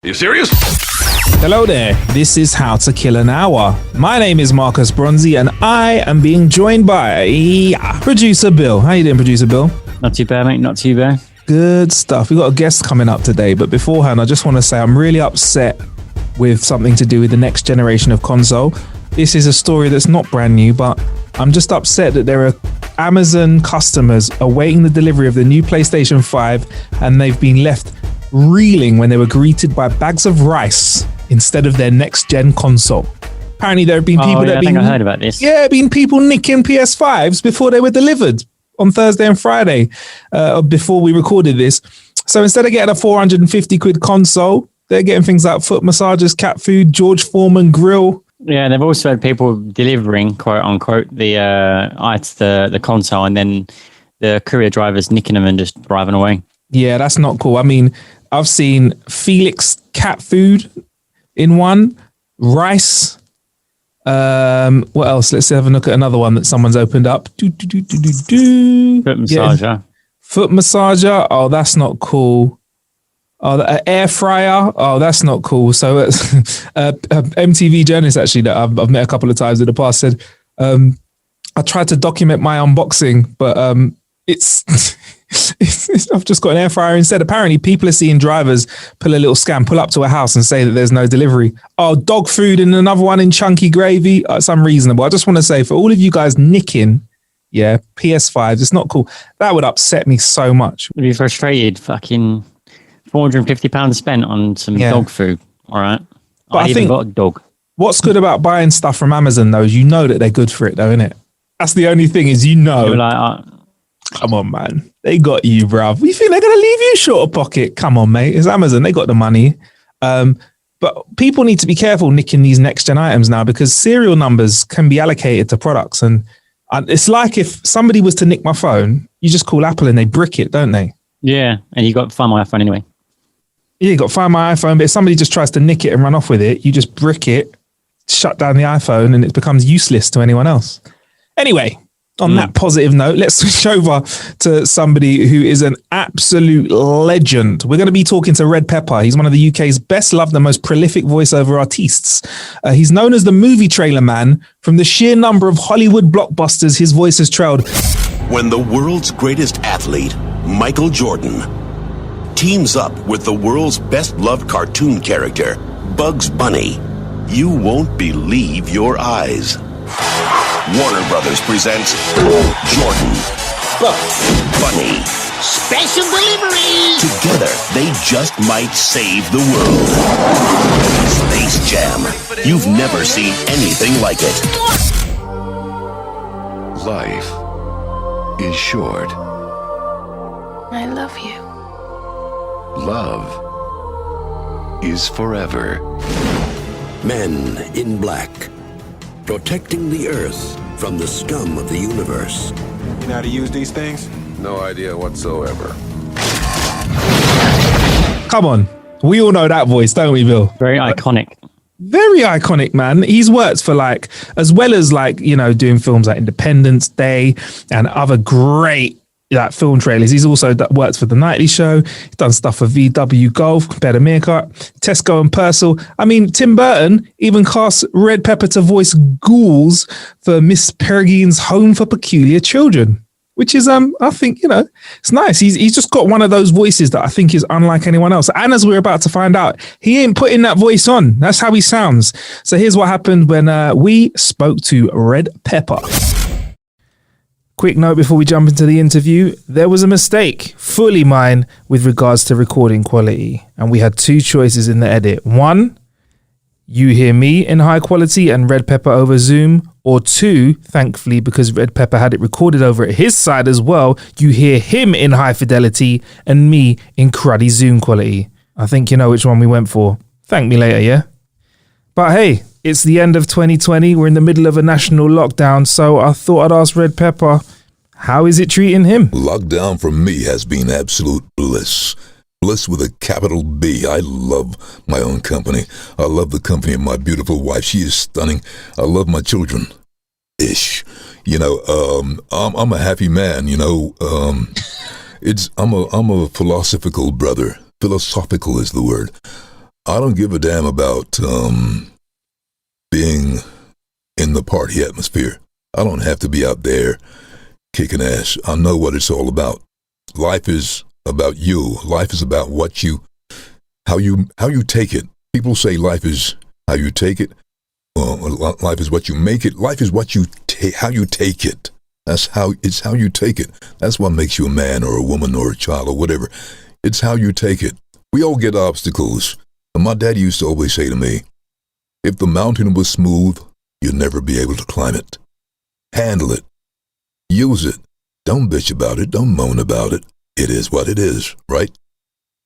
You serious? Hello there, this is How to Kill an Hour. My name is Marcus Bronzy and I am being joined by Producer Bill. How you doing, Producer Bill? Not too bad, mate, not too bad. Good stuff. We've got a guest coming up today, but beforehand, I just want to say I'm really upset with something to do with the next generation of console. This is a story that's not brand new, but I'm just upset that there are Amazon customers awaiting the delivery of the new PlayStation 5 and they've been left reeling when they were greeted by bags of rice instead of their next-gen console. Apparently, there have been people I think I heard about this. Yeah, been people nicking PS5s before they were delivered on Thursday and Friday before we recorded this. So instead of getting a 450 quid console, they're getting things like foot massagers, cat food, George Foreman grill. Yeah, they've also had people delivering, quote unquote, the console, and then the courier drivers nicking them and just driving away. Yeah, that's not cool. I mean, I've seen Felix cat food in one, rice. What else? Let's have a look at another one that someone's opened up. Foot massager. Yeah. Foot massager. Oh, that's not cool. Oh, the air fryer. Oh, that's not cool. So MTV journalist actually that I've met a couple of times in the past said, I tried to document my unboxing, but it's I've just got an air fryer instead. Apparently, people are seeing drivers pull a little scam, pull up to a house and say that there's no delivery. Oh, dog food and another one in chunky gravy. It's unreasonable. I just want to say for all of you guys nicking, PS5s, it's not cool. That would upset me so much. I'd be frustrated. Fucking £450 spent on some dog food. All right. But I think got a dog. What's good about buying stuff from Amazon though is you know that they're good for it though, innit? That's the only thing is You're like, come on, man. They got you, bruv. You think they're going to leave you short of pocket? Come on, mate. It's Amazon. They got the money. But people need to be careful nicking these next-gen items now because serial numbers can be allocated to products. And it's like if somebody was to nick my phone, you just call Apple and they brick it, don't they? Yeah, and you got to find my iPhone anyway. Yeah, you got to find my iPhone. But if somebody just tries to nick it and run off with it, you just brick it, shut down the iPhone, and it becomes useless to anyone else. Anyway, on that positive note, let's switch over to somebody who is an absolute legend. We're going to be talking to Red Pepper. He's one of the UK's best loved and most prolific voiceover artists. He's known as the movie trailer man. From the sheer number of Hollywood blockbusters his voice has trailed. When the world's greatest athlete, Michael Jordan, teams up with the world's best loved cartoon character, Bugs Bunny, you won't believe your eyes. Warner Brothers presents Jordan, Bugs Bunny. Special delivery! Together, they just might save the world. Space Jam. You've never seen anything like it. Life is short. I love you. Love is forever. Men in black. Protecting the Earth from the scum of the universe. You know how to use these things? No idea whatsoever. Come on. We all know that voice, don't we, Bill? Very iconic. Very iconic, man. He's worked for as well as doing films like Independence Day and other great film trailers. He's also worked for The Nightly Show. He's done stuff for VW Golf, Better Meerkat, Tesco and Purcell. I mean, Tim Burton even cast Red Pepper to voice ghouls for Miss Peregrine's Home for Peculiar Children, which is, I think, it's nice. He's just got one of those voices that I think is unlike anyone else. And as we're about to find out, he ain't putting that voice on. That's how he sounds. So here's what happened when we spoke to Red Pepper. Quick note before we jump into the interview, there was a mistake, fully mine, with regards to recording quality. And we had two choices in the edit. One, you hear me in high quality and Red Pepper over Zoom. Or two, thankfully, because Red Pepper had it recorded over at his side as well, you hear him in high fidelity and me in cruddy Zoom quality. I think you know which one we went for. Thank me later, yeah? But hey, it's the end of 2020. We're in the middle of a national lockdown, so I thought I'd ask Red Pepper, how is it treating him? Lockdown for me has been absolute bliss. Bliss with a capital B. I love my own company. I love the company of my beautiful wife. She is stunning. I love my children. Ish. I'm a happy man, I'm a philosophical brother. Philosophical is the word. I don't give a damn about being in the party atmosphere. I don't have to be out there kicking ass. I know what it's all about. Life is about you. Life is about how you take it. People say life is how you take it. Life is what you make it. Life is what how you take it. It's how you take it. That's what makes you a man or a woman or a child or whatever. It's how you take it. We all get obstacles. And my dad used to always say to me, if the mountain was smooth, you'd never be able to climb it. Handle it. Use it. Don't bitch about it. Don't moan about it. It is what it is, right?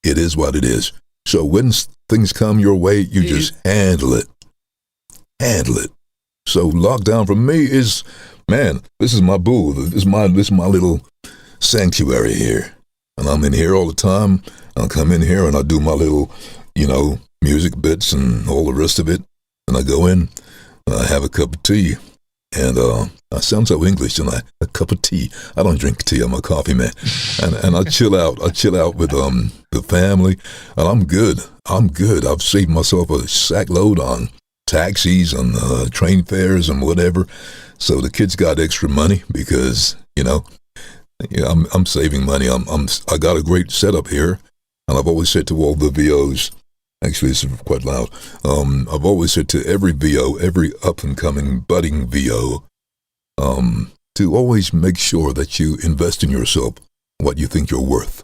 It is what it is. So when things come your way, you just handle it. Handle it. So lockdown for me is, man, this is my boo. This is my little sanctuary here. And I'm in here all the time. I'll come in here and I do my little, music bits and all the rest of it. And I go in and I have a cup of tea. And I sound so English, and a cup of tea. I don't drink tea. I'm a coffee man. And I chill out. I chill out with the family. And I'm good. I've saved myself a sack load on taxis and train fares and whatever. So the kids got extra money because, I'm saving money. I got a great setup here, and I've always said to all the VOs, actually this is quite loud, I've always said to every VO, every up-and-coming, budding VO, to always make sure that you invest in yourself what you think you're worth.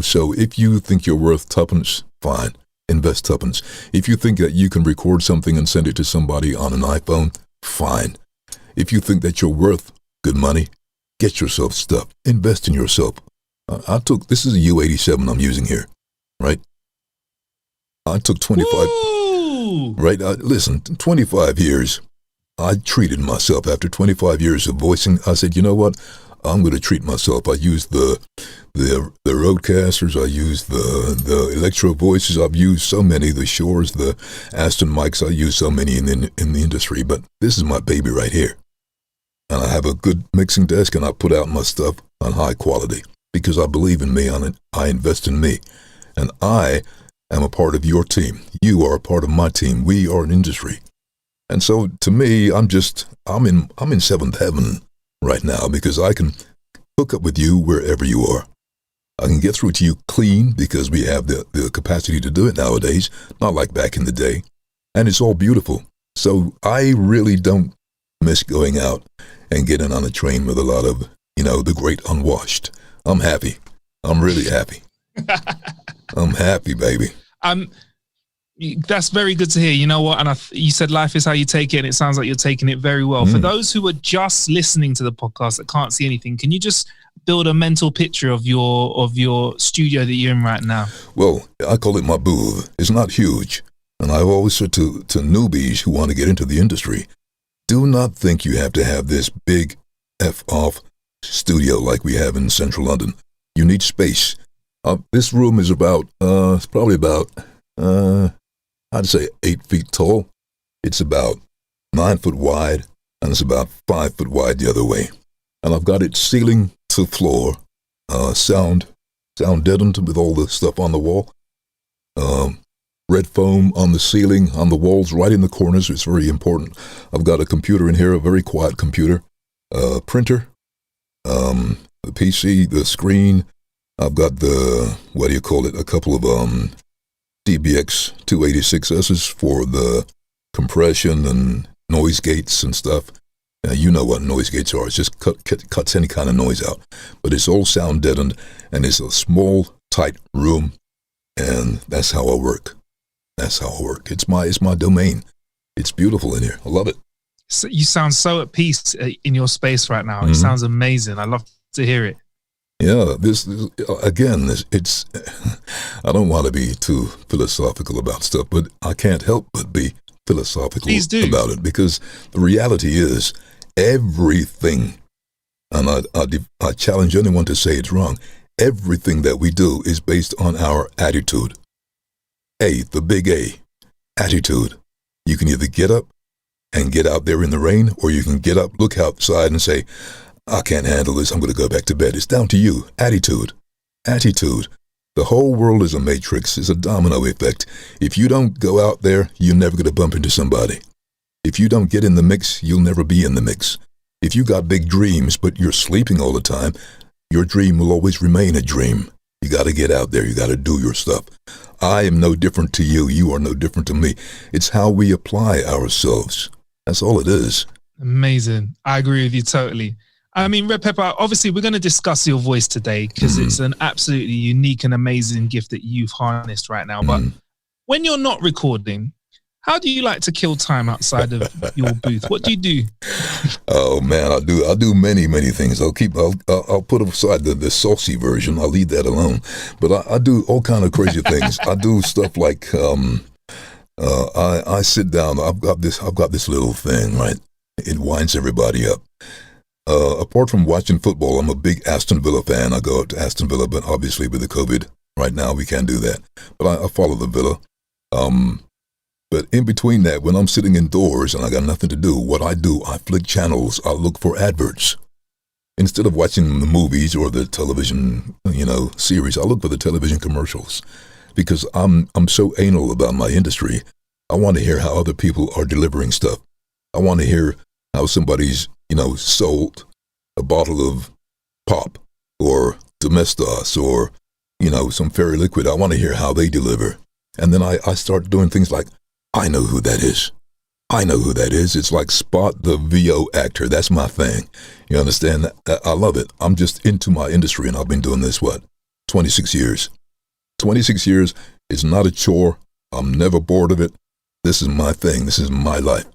So if you think you're worth tuppence, fine, invest tuppence. If you think that you can record something and send it to somebody on an iPhone, fine. If you think that you're worth good money, get yourself stuff. Invest in yourself. This is a U87 I'm using here, right? I took 25, Ooh. right? Listen, 25 years, I treated myself. After 25 years of voicing, I said, you know what? I'm going to treat myself. I used the Roadcasters. I used the Electro Voices. I've used so many, the Shores, the Aston mics. I used so many in the industry, but this is my baby right here. And I have a good mixing desk, and I put out my stuff on high quality because I believe in me. I invest in me, and I am a part of your team. You are a part of my team. We are an industry, and so to me, I'm in seventh heaven right now because I can hook up with you wherever you are. I can get through to you clean because we have the capacity to do it nowadays, not like back in the day, and it's all beautiful. So I really don't miss going out and getting on a train with a lot of, the great unwashed. I'm happy. I'm really happy. I'm happy, baby. That's very good to hear. You know what? And you said life is how you take it, and it sounds like you're taking it very well. For those who are just listening to the podcast that can't see anything, can you just build a mental picture of your studio that you're in right now? Well, I call it my booth. It's not huge. And I've always said to newbies who want to get into the industry, do not think you have to have this big F-off studio like we have in central London. You need space. This room is it's probably about, I'd say 8 feet tall. It's about 9 foot wide, and it's about 5 foot wide the other way. And I've got it ceiling to floor, sound deadened with all the stuff on the wall. Red foam on the ceiling, on the walls, right in the corners. It's very important. I've got a computer in here, a very quiet computer, printer, the PC, the screen. I've got a couple of DBX 286S's for the compression and noise gates and stuff. You know what noise gates are. It's just cuts any kind of noise out. But it's all sound deadened, and it's a small, tight room, and that's how I work. It's my domain. It's beautiful in here. I love it. So you sound so at peace in your space right now. It sounds amazing. I love to hear it. Yeah, this again, it's I don't want to be too philosophical about stuff, but I can't help but be philosophical about it because the reality is everything, and I challenge anyone to say it's wrong, everything that we do is based on our attitude. The big A, attitude. You can either get up and get out there in the rain, or you can get up, look outside and say, I can't handle this, I'm going to go back to bed. It's down to you. Attitude. The whole world is a matrix. It's a domino effect. If you don't go out there, you're never going to bump into somebody. If you don't get in the mix, you'll never be in the mix. If you got big dreams, but you're sleeping all the time, your dream will always remain a dream. You got to get out there. You got to do your stuff. I am no different to you. You are no different to me. It's how we apply ourselves. That's all it is. Amazing. I agree with you totally. I mean, Red Pepper, obviously we're going to discuss your voice today because it's an absolutely unique and amazing gift that you've harnessed right now. But when you're not recording, how do you like to kill time outside of your booth? What do you do? Oh man, I do many things. I'll put aside the saucy version. I'll leave that alone. But I do all kind of crazy things. I do stuff like I sit down. I've got this little thing, right? It winds everybody up. Apart from watching football, I'm a big Aston Villa fan. I go out to Aston Villa, but obviously with the COVID right now, we can't do that. But I follow the Villa. But in between that, when I'm sitting indoors and I got nothing to do, what I do, I flick channels. I look for adverts. Instead of watching the movies or the television, series, I look for the television commercials because I'm so anal about my industry. I want to hear how other people are delivering stuff. I want to hear how somebody's, sold a bottle of pop or Domestos or, some fairy liquid. I want to hear how they deliver. And then I start doing things like, I know who that is. I know who that is. It's like Spot the VO actor. That's my thing. You understand? I love it. I'm just into my industry, and I've been doing this, 26 years. 26 years. It's not a chore. I'm never bored of it. This is my thing. This is my life.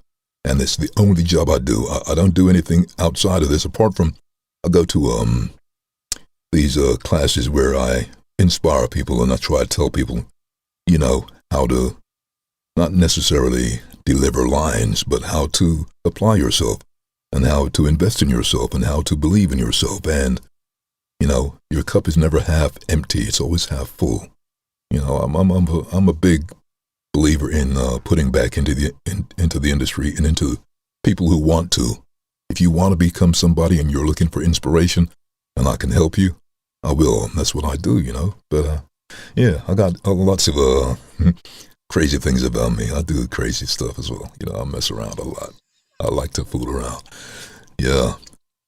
And it's the only job I do. I don't do anything outside of this, apart from I go to these classes where I inspire people and I try to tell people, how to not necessarily deliver lines, but how to apply yourself and how to invest in yourself and how to believe in yourself. And, your cup is never half empty. It's always half full. I'm a big believer in putting back into the industry and into people who want to. If you want to become somebody and you're looking for inspiration and I can help you, I will. That's what I do, But, I got lots of crazy things about me. I do crazy stuff as well. I mess around a lot. I like to fool around. Yeah.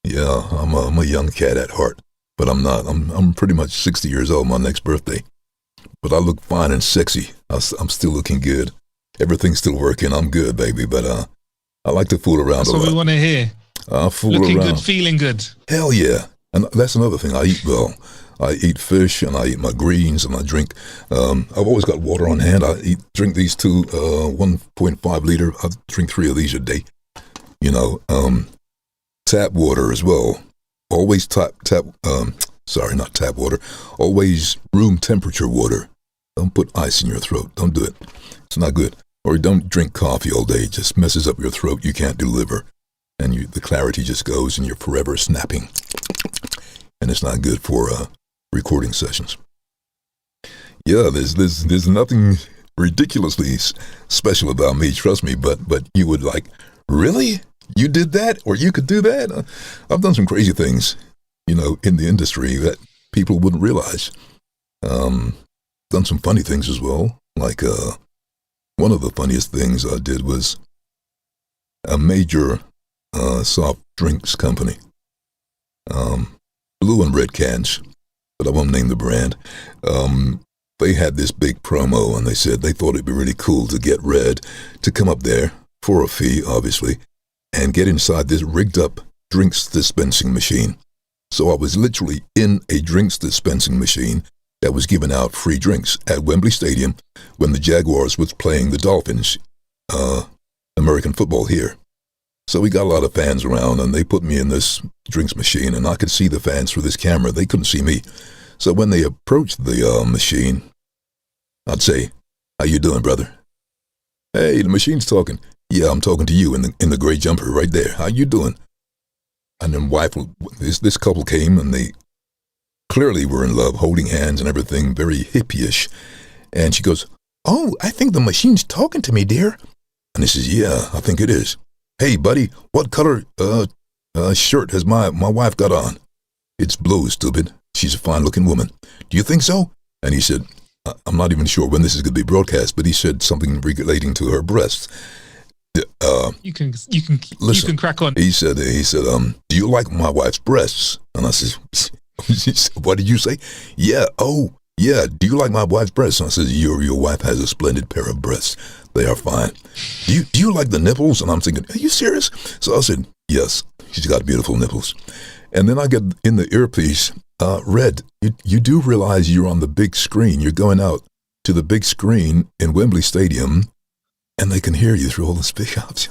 I'm a young cat at heart, but I'm not. I'm pretty much 60 years old my next birthday, but I look fine and sexy. I'm still looking good. Everything's still working. I'm good, baby. But I like to fool around a lot. That's what we want to hear. I fool looking around. Good, feeling good. Hell yeah. And that's another thing. I eat well. I eat fish and I eat my greens and I drink. I've always got water on hand. I drink these two 1.5 liter. I drink 3 of these a day. Tap water as well. Always not tap water. Always room temperature water. Don't put ice in your throat. Don't do it. It's not good. Or don't drink coffee all day. It just messes up your throat. You can't deliver. And the clarity just goes and you're forever snapping. And it's not good for recording sessions. Yeah, there's nothing ridiculously special about me, trust me, but you would like, really? You did that? Or you could do that? I've done some crazy things, in the industry that people wouldn't realize. Done some funny things as well. Like one of the funniest things I did was a major soft drinks company. Blue and red cans, but I won't name the brand. They had this big promo and they said they thought it'd be really cool to get Red to come up there for a fee, obviously, and get inside this rigged up drinks dispensing machine. So I was literally in a drinks dispensing machine that was giving out free drinks at Wembley Stadium when the Jaguars was playing the Dolphins, American football here. So we got a lot of fans around, and they put me in this drinks machine, and I could see the fans through this camera. They couldn't see me. So when they approached the machine, I'd say, "How you doing, brother?" "Hey, the machine's talking." "Yeah, I'm talking to you in the gray jumper right there. How you doing?" And then this couple came, and they clearly were in love, holding hands and everything, very hippie-ish. And she goes, "Oh, I think the machine's talking to me, dear." And he says, "Yeah, I think it is. Hey, buddy, what color shirt has my wife got on?" "It's blue, stupid. She's a fine-looking woman." "Do you think so?" And he said, I'm not even sure when this is going to be broadcast, but he said something relating to her breasts. You can Listen, you can crack on. He said, do you like my wife's breasts? And I said, what did you say? Yeah. Oh, yeah. Do you like my wife's breasts? And I said, your wife has a splendid pair of breasts. They are fine. Do you like the nipples? And I'm thinking, are you serious? So I said, yes, she's got beautiful nipples. And then I get in the earpiece, Red, you do realize you're on the big screen. You're going out to the big screen in Wembley Stadium, and they can hear you through all the speakers.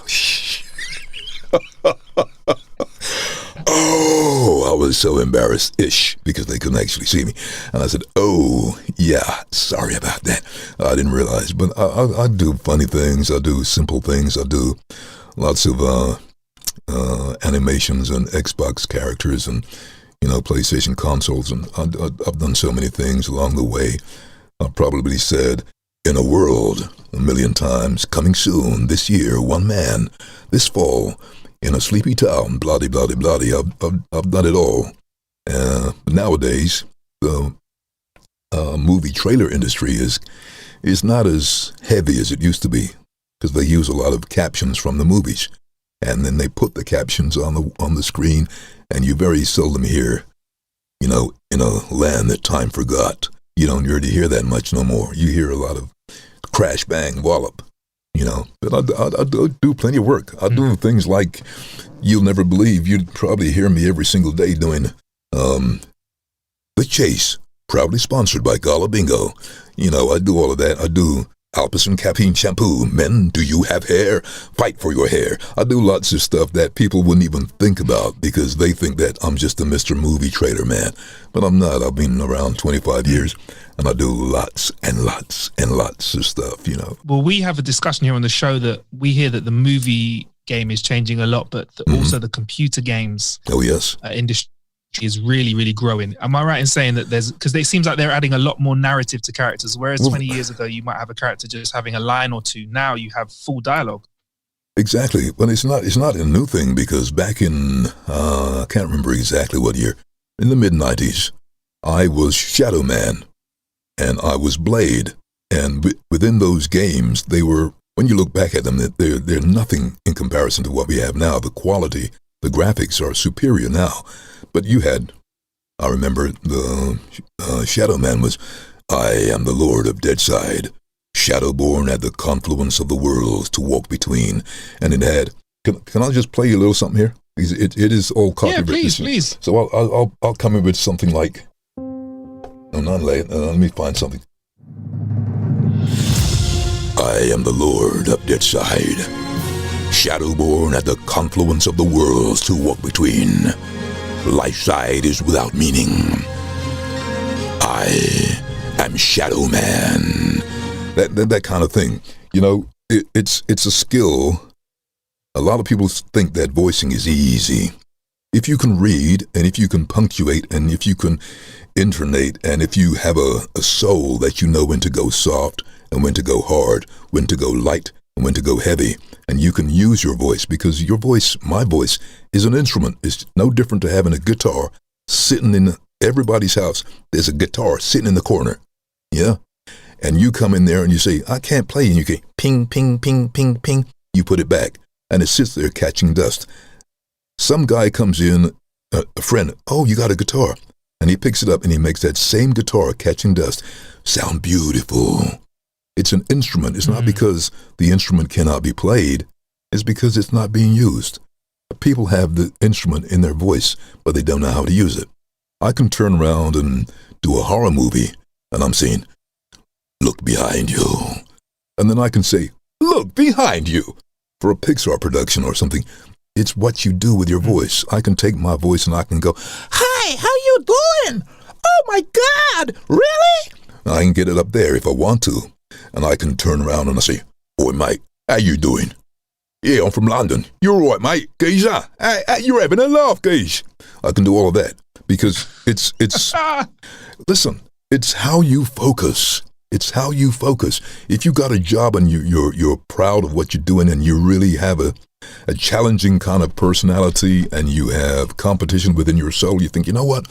Oh, I was so embarrassed-ish because they couldn't actually see me. And I said, oh, yeah, sorry about that. I didn't realize. But I do funny things. I do simple things. I do lots of animations and Xbox characters and, PlayStation consoles. And I've done so many things along the way. I've probably said, in a world, 1,000,000 times, coming soon, this year, one man, this fall, in a sleepy town, bloody, bloody, bloody. I've done it all. But nowadays, the movie trailer industry is not as heavy as it used to be because they use a lot of captions from the movies, and then they put the captions on the screen, and you very seldom hear, in a land that time forgot. You don't really hear that much no more. You hear a lot of crash, bang, wallop. But I do plenty of work. I do things like you'll never believe. You'd probably hear me every single day doing The Chase, proudly sponsored by Gala Bingo. I do all of that. I do Alpus and Caffeine Shampoo. Men, do you have hair? Fight for your hair. I do lots of stuff that people wouldn't even think about because they think that I'm just a Mr. Movie Trailer man. But I'm not. I've been around 25 years. And I do lots and lots and lots of stuff, Well, we have a discussion here on the show that we hear that the movie game is changing a lot, but also the computer games industry is really, really growing. Am I right in saying that because it seems like they're adding a lot more narrative to characters, whereas 20 years ago, you might have a character just having a line or two. Now you have full dialogue. Exactly. Well, it's not a new thing because back in, I can't remember exactly what year, in the mid-90s, I was Shadow Man. And I was Blade, and within those games, they were, when you look back at them, they're nothing in comparison to what we have now. The quality, the graphics are superior now. But I remember the Shadow Man was, I am the Lord of Deadside, Shadowborn at the confluence of the worlds to walk between. And it had, can I just play you a little something here? It is all copyrighted. Yeah, please. So I'll come in with something like, no, not late. Let me find something. I am the Lord of Deadside, Shadowborn at the confluence of the worlds to walk between. Life's side is without meaning. I am Shadow Man. That kind of thing. It's a skill. A lot of people think that voicing is easy. If you can read, and if you can punctuate, and if you can intonate, and if you have a soul that you know when to go soft and when to go hard, when to go light and when to go heavy, and you can use your voice because your voice, my voice, is an instrument. It's no different to having a guitar sitting in everybody's house. There's a guitar sitting in the corner, yeah? And you come in there and you say, I can't play, and you go ping, ping, ping, ping, ping. You put it back, and it sits there catching dust. Some guy comes in, a friend, oh, you got a guitar. And he picks it up and he makes that same guitar catching dust sound beautiful. It's an instrument. It's not because the instrument cannot be played. It's because it's not being used. People have the instrument in their voice, but they don't know how to use it. I can turn around and do a horror movie and I'm saying, look behind you. And then I can say, look behind you. For a Pixar production or something, it's what you do with your voice. I can take my voice and I can go, hi, how you doing? Oh my God, really? I can get it up there if I want to. And I can turn around and I say, oi mate, how you doing? Yeah, I'm from London. You're all right, mate. Geezer, you're having a laugh, geez. I can do all of that because it's listen, it's how you focus. It's how you focus. If you got a job and you're proud of what you're doing and you really have a challenging kind of personality and you have competition within your soul, you think, you know what?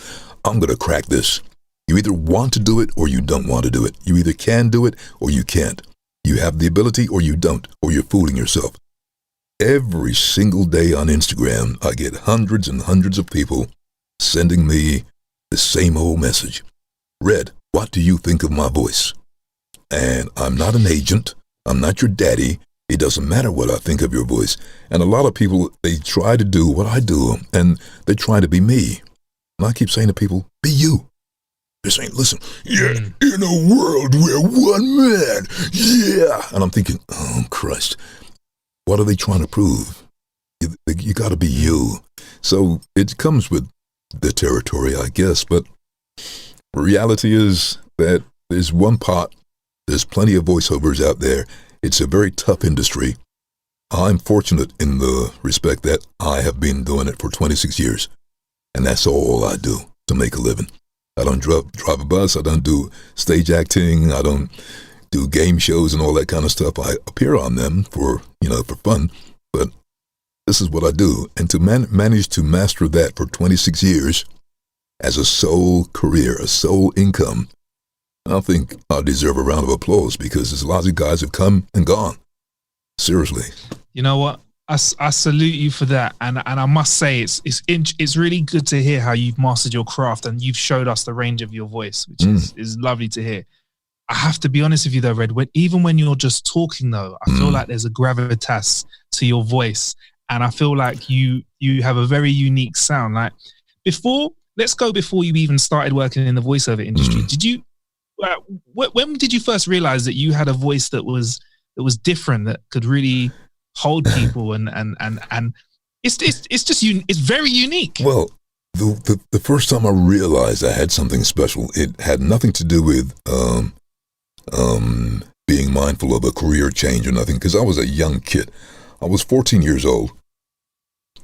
I'm going to crack this. You either want to do it or you don't want to do it. You either can do it or you can't. You have the ability or you don't, or you're fooling yourself. Every single day on Instagram, I get hundreds and hundreds of people sending me the same old message. Red, what do you think of my voice? And I'm not an agent. I'm not your daddy. It doesn't matter what I think of your voice. And a lot of people, they try to do what I do, and they try to be me. And I keep saying to people, be you. They're saying, listen, yeah, in a world we're one man, yeah. And I'm thinking, oh, Christ, what are they trying to prove? You got to be you. So it comes with the territory, I guess. But reality is that there's one part. There's plenty of voiceovers out there. It's a very tough industry. I'm fortunate in the respect that I have been doing it for 26 years. And that's all I do to make a living. I don't drive a bus. I don't do stage acting. I don't do game shows and all that kind of stuff. I appear on them for fun. But this is what I do. And to manage to master that for 26 years as a sole career, a sole income, I think I deserve a round of applause because there's lots of guys have come and gone. Seriously. You know what? I salute you for that, and I must say it's really good to hear how you've mastered your craft and you've showed us the range of your voice, which is lovely to hear. I have to be honest with you though, Red. Even when you're just talking though, I feel like there's a gravitas to your voice, and I feel like you have a very unique sound. Like before you even started working in the voiceover industry, did you? When did you first realize that you had a voice that was different, that could really hold people and it's very unique? Well, the first time I realized I had something special, it had nothing to do with being mindful of a career change or nothing, because I was a young kid. I was 14 years old.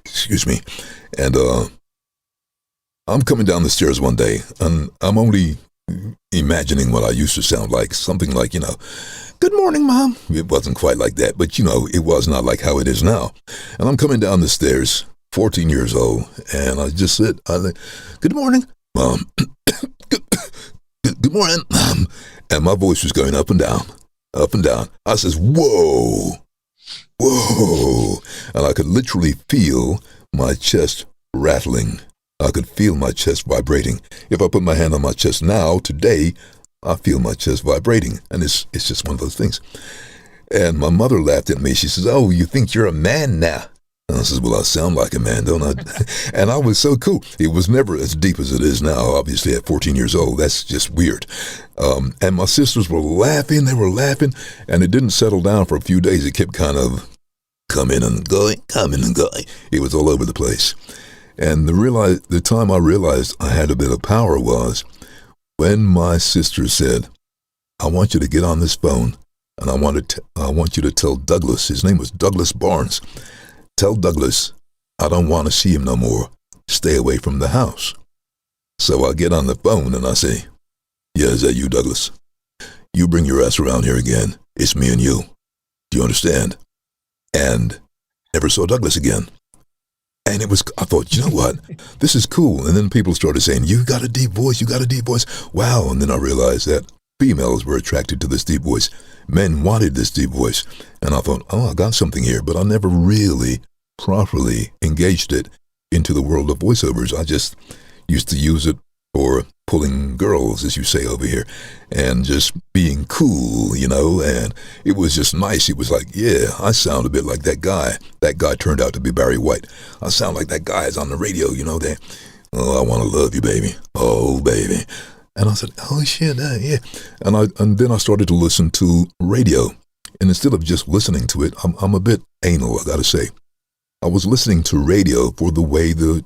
Excuse me. And I'm coming down the stairs one day, and I'm only imagining what I used to sound like, something like, good morning, Mom. It wasn't quite like that, but it was not like how it is now. And I'm coming down the stairs, 14 years old, and I just said, good morning, Mom. Good morning, Mom. And my voice was going up and down, up and down. I says, whoa, whoa. And I could literally feel my chest rattling. I could feel my chest vibrating. If I put my hand on my chest now, today, I feel my chest vibrating. And it's just one of those things. And my mother laughed at me. She says, oh, you think you're a man now? And I says, well, I sound like a man, don't I? And I was so cool. It was never as deep as it is now, obviously, at 14 years old. That's just weird. And my sisters were laughing. They were laughing. And it didn't settle down for a few days. It kept kind of coming and going. It was all over the place. And the time I realized I had a bit of power was when my sister said, I want you to get on this phone, and I want you to tell Douglas, his name was Douglas Barnes, tell Douglas, I don't want to see him no more. Stay away from the house. So I get on the phone and I say, yeah, is that you, Douglas? You bring your ass around here again. It's me and you. Do you understand? And never saw Douglas again. And I thought, you know what? This is cool. And then people started saying, you got a deep voice. Wow. And then I realized that females were attracted to this deep voice. Men wanted this deep voice. And I thought, oh, I got something here. But I never really properly engaged it into the world of voiceovers. I just used to use it for pulling girls, as you say over here, and just being cool, and it was just nice. It was like, yeah, I sound a bit like that guy. That guy turned out to be Barry White. I sound like that guy is on the radio, that, oh, I want to love you, baby. Oh, baby. And I said, oh, shit, yeah. And then I started to listen to radio. And instead of just listening to it, I'm a bit anal, I got to say. I was listening to radio for the way the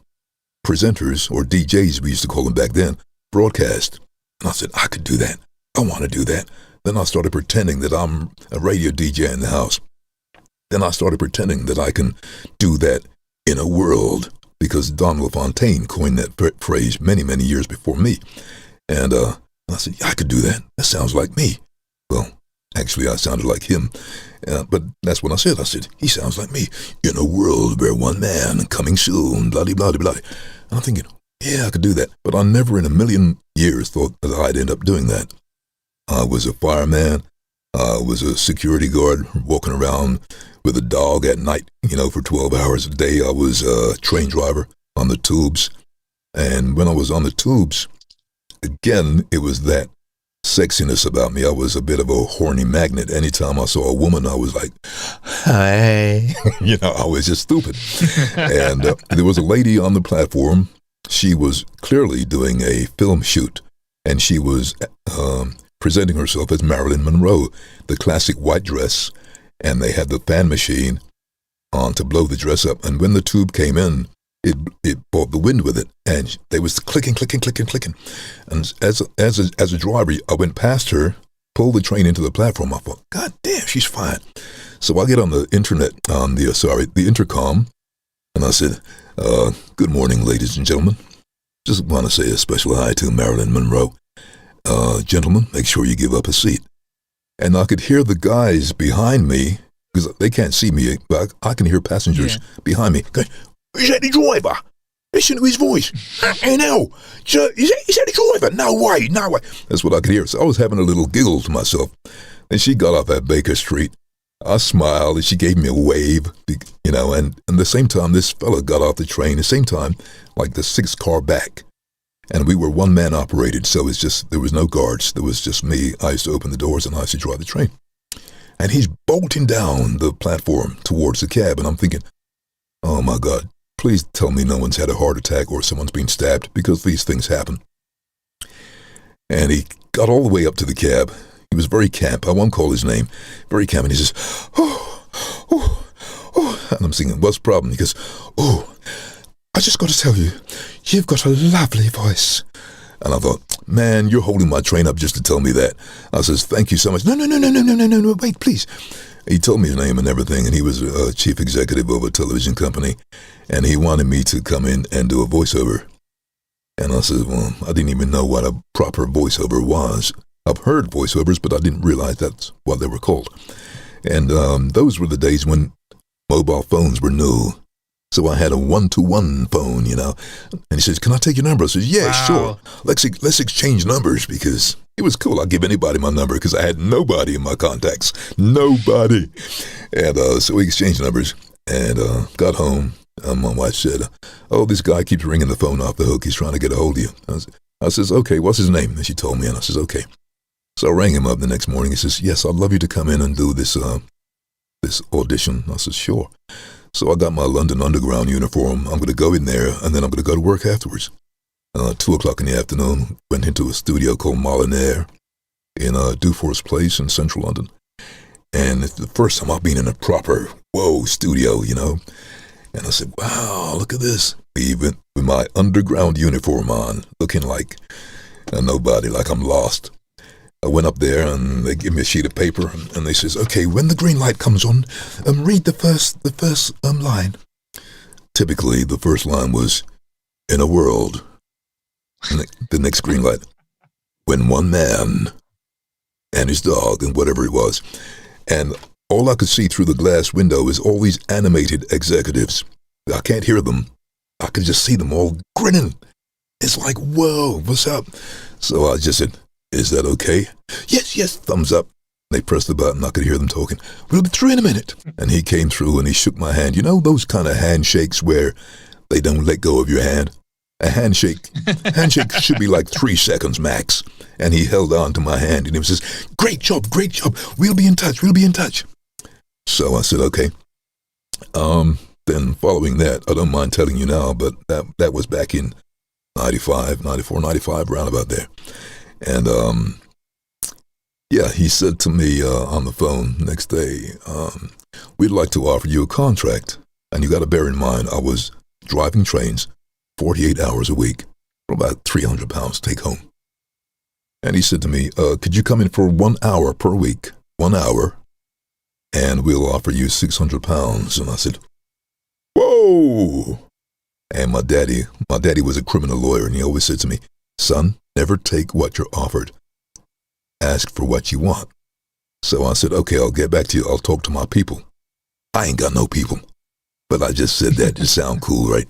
presenters, or DJs, we used to call them back then, broadcast. And I said, I could do that. I want to do that. Then I started pretending that I'm a radio DJ in the house. Then I started pretending that I can do that in a world, because Don LaFontaine coined that phrase many, many years before me. And I said, yeah, I could do that. That sounds like me. Well, actually, I sounded like him. But that's what I said. I said, he sounds like me. In a world where one man coming soon, blah, blah, blah, blah. And I'm thinking, yeah, I could do that. But I never in a million years thought that I'd end up doing that. I was a fireman. I was a security guard walking around with a dog at night, for 12 hours a day. I was a train driver on the tubes. And when I was on the tubes, again, it was that sexiness about me. I was a bit of a horny magnet. Anytime I saw a woman, I was like, hi. I was just stupid. And there was a lady on the platform. She was clearly doing a film shoot, and she was presenting herself as Marilyn Monroe, the classic white dress, and they had the fan machine on to blow the dress up. And when the tube came in, it brought the wind with it, and they was clicking. And as a driver, I went past her, pulled the train into the platform. I thought, God damn, she's fine. So I get on the the intercom, and I said, good morning, ladies and gentlemen. Just want to say a special hi to Marilyn Monroe. Gentlemen, make sure you give up a seat. And I could hear the guys behind me, because they can't see me, but I can hear passengers behind me going, is that the driver? Listen to his voice. Hey, now, is that the driver? No way. That's what I could hear. So I was having a little giggle to myself. And she got off at Baker Street. I smiled, and she gave me a wave, and at the same time, this fella got off the train, the same time, like the sixth car back. And we were one-man operated, so it's just, there was no guards. There was just me. I used to open the doors, and I used to drive the train. And he's bolting down the platform towards the cab, and I'm thinking, oh, my God, please tell me no one's had a heart attack or someone's been stabbed, because these things happen. And he got all the way up to the cab. He was very camp. I won't call his name. Very camp, and he says, oh. And I'm thinking, what's the problem? He goes, I just got to tell you, you've got a lovely voice. And I thought, man, you're holding my train up just to tell me that. I says, thank you so much. No, wait, please. He told me his name and everything, and he was a chief executive of a television company, and he wanted me to come in and do a voiceover. And I said, well, I didn't even know what a proper voiceover was. I've heard voiceovers, but I didn't realize that's what they were called. And those were the days when mobile phones were new. So I had a one-to-one phone, And he says, can I take your number? I says, yeah, sure. Let's exchange numbers, because it was cool. I'll give anybody my number, because I had nobody in my contacts. Nobody. And so we exchanged numbers and got home. My wife said, this guy keeps ringing the phone off the hook. He's trying to get a hold of you. I says, okay, what's his name? And she told me, and I says, okay. So I rang him up the next morning. He says, yes, I'd love you to come in and do this audition. I says, sure. So I got my London Underground uniform. I'm going to go in there, and then I'm going to go to work afterwards. 2:00 in the afternoon, went into a studio called Molyneux in Dufour's Place in central London. And it's the first time I've been in a proper, studio, And I said, wow, look at this. Even with my underground uniform on, looking like nobody, like I'm lost. I went up there, and they give me a sheet of paper, and they says, okay, when the green light comes on, read the first line. Typically, the first line was, in a world. And the next green light, when one man and his dog, and whatever it was. And all I could see through the glass window is all these animated executives. I can't hear them. I could just see them all grinning. It's like, whoa, what's up? So I just said, is that okay? Yes, thumbs up. They pressed the button. I could hear them talking. We'll be through in a minute. And he came through, and he shook my hand. You know those kind of handshakes where they don't let go of your hand? A handshake should be like 3 seconds max. And he held on to my hand, and he says, great job. We'll be in touch. So I said, okay. Then following that, I don't mind telling you now, but that was back in 95, round about there. And, he said to me on the phone next day, we'd like to offer you a contract. And you got to bear in mind, I was driving trains 48 hours a week for about 300 pounds take home. And he said to me, could you come in for 1 hour per week, 1 hour, and we'll offer you 600 pounds. And I said, whoa. And my daddy was a criminal lawyer, and he always said to me, son, never take what you're offered. Ask for what you want. So I said, okay, I'll get back to you. I'll talk to my people. I ain't got no people. But I just said that to sound cool, right?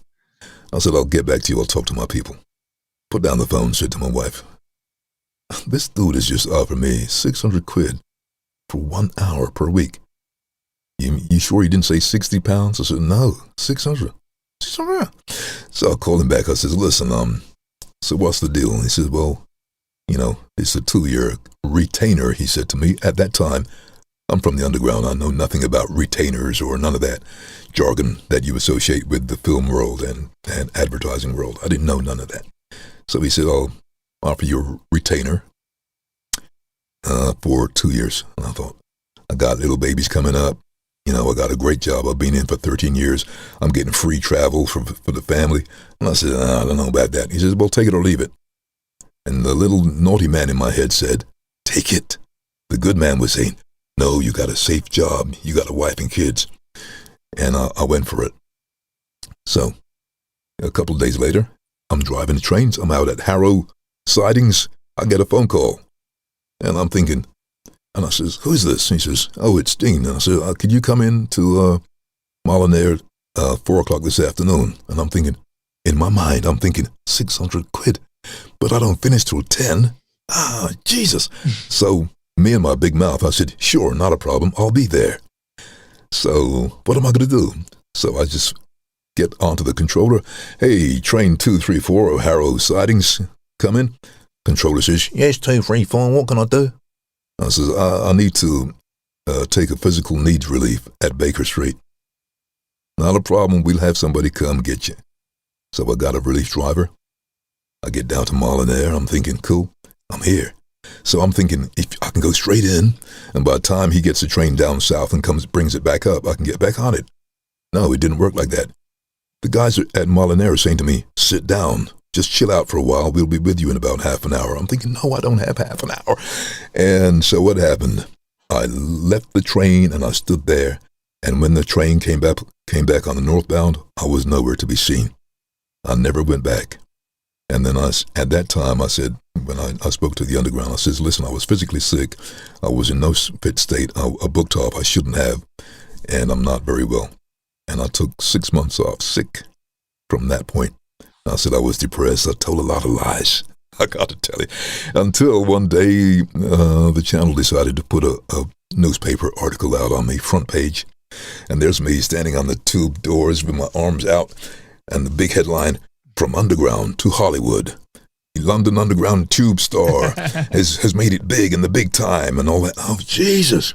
I said, I'll get back to you. I'll talk to my people. Put down the phone, said to my wife, this dude has just offered me 600 quid for 1 hour per week. You sure you didn't say 60 pounds? I said, no, 600. So I called him back. I said, listen, so what's the deal? And he said, well, it's a 2-year retainer, he said to me. At that time, I'm from the underground. I know nothing about retainers or none of that jargon that you associate with the film world and advertising world. I didn't know none of that. So he said, I'll offer you a retainer for 2 years. And I thought, I got little babies coming up. I got a great job. I've been in for 13 years. I'm getting free travel for the family. And I said, I don't know about that. He says, well, take it or leave it. And the little naughty man in my head said, take it. The good man was saying, no, you got a safe job. You got a wife and kids. And I went for it. So a couple of days later, I'm driving the trains. I'm out at Harrow Sidings. I get a phone call. And I'm thinking, and I says, who's this? And he says, oh, it's Dean. And I said, could you come in to Molyneux 4 o'clock this afternoon? And I'm thinking, in my mind, I'm thinking, 600 quid. But I don't finish till 10. Jesus. So me and my big mouth, I said, sure, not a problem. I'll be there. So what am I going to do? So I just get onto the controller. Hey, train 234 of Harrow Sidings, come in. Controller says, yes, 234, what can I do? I says, I need to take a physical needs relief at Baker Street. Not a problem. We'll have somebody come get you. So I got a relief driver. I get down to Molyneux. I'm thinking, cool, I'm here. So I'm thinking, if I can go straight in, and by the time he gets the train down south and brings it back up, I can get back on it. No, it didn't work like that. The guys at Molyneux are saying to me, sit down. Just chill out for a while. We'll be with you in about half an hour. I'm thinking, no, I don't have half an hour. And so what happened? I left the train and I stood there. And when the train came back on the northbound, I was nowhere to be seen. I never went back. And then at that time, I said, when I spoke to the underground, I says, listen, I was physically sick. I was in no fit state. I booked off. I shouldn't have. And I'm not very well. And I took 6 months off sick from that point. I said I was depressed. I told a lot of lies. I got to tell you. Until one day, the channel decided to put a newspaper article out on the front page. And there's me standing on the tube doors with my arms out. And the big headline, from underground to Hollywood. The London Underground tube star has made it big in the big time and all that. Oh, Jesus.